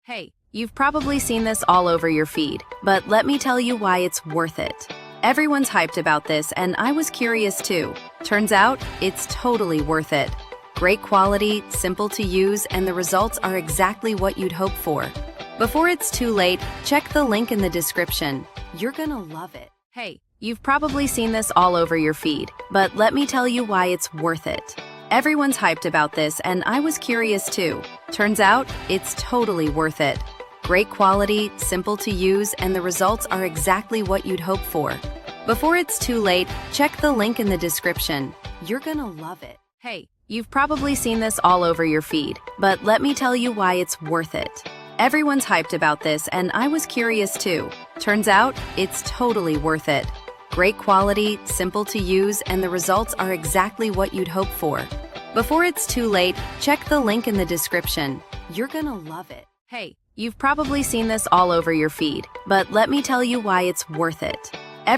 Hey, you've probably seen this all over your feed, but let me tell you why it's worth it. Everyone's hyped about this, and I was curious too. Turns out, it's totally worth it. Great quality, simple to use, and the results are exactly what you'd hope for. Before it's too late, check the link in the description. You're gonna love it. Hey, you've probably seen this all over your feed, but let me tell you why it's worth it. Everyone's hyped about this, and I was curious too. Turns out, it's totally worth it. Great quality, simple to use, and the results are exactly what you'd hope for. Before it's too late, check the link in the description. You're gonna love it. Hey, you've probably seen this all over your feed, but let me tell you why it's worth it. Everyone's hyped about this, and I was curious too. Turns out, it's totally worth it. Great quality, simple to use, and the results are exactly what you'd hope for. Before it's too late, check the link in the description. You're gonna love it. Hey, you've probably seen this all over your feed, but let me tell you why it's worth it.